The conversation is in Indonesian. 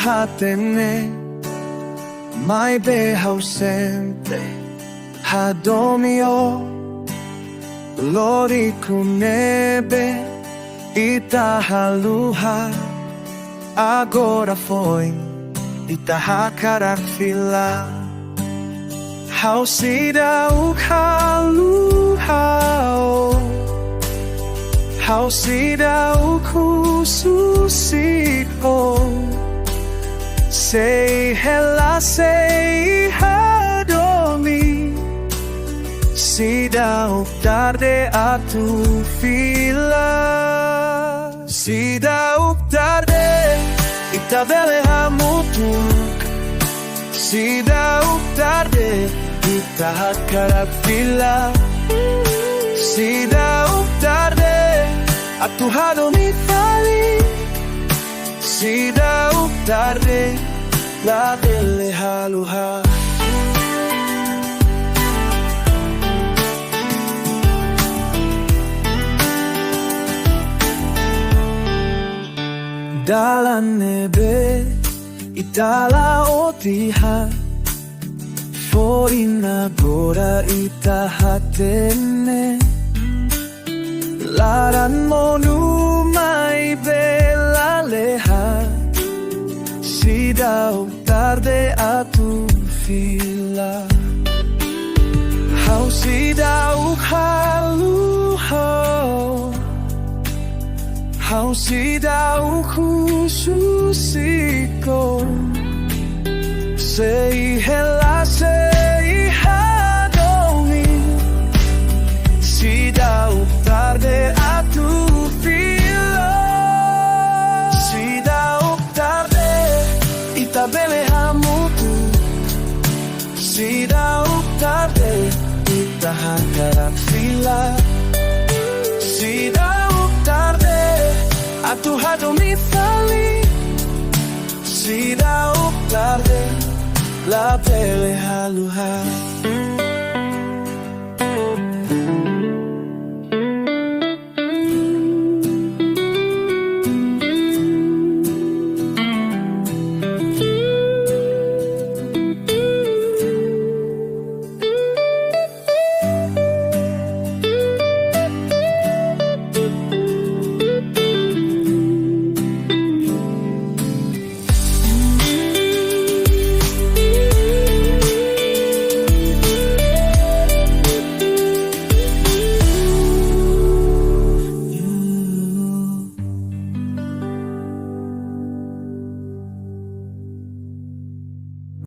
hatene mai be ausente hadomio lori kunebe itahaluha agora foi itahakarafila hausida ukaluhao hausida ukususiko sei hela sei hadomi sida tarde a tu fila sida tarde itabele hamutuk sida tarde itahakarafila sida tarde a tu hadomi fali sida tarde la dele haluha dalam nebe itala otiha forina gora itahatene laran monu mai bella leha sida tarde a tu fila hausida ukaluho hausida ukususiko sei hela sei hadomi sida tarde a tu fila sida tarde itabele hamutu sida tarde itahakarafila sida tarde a tu hadomi fali sida tarde la pele haluha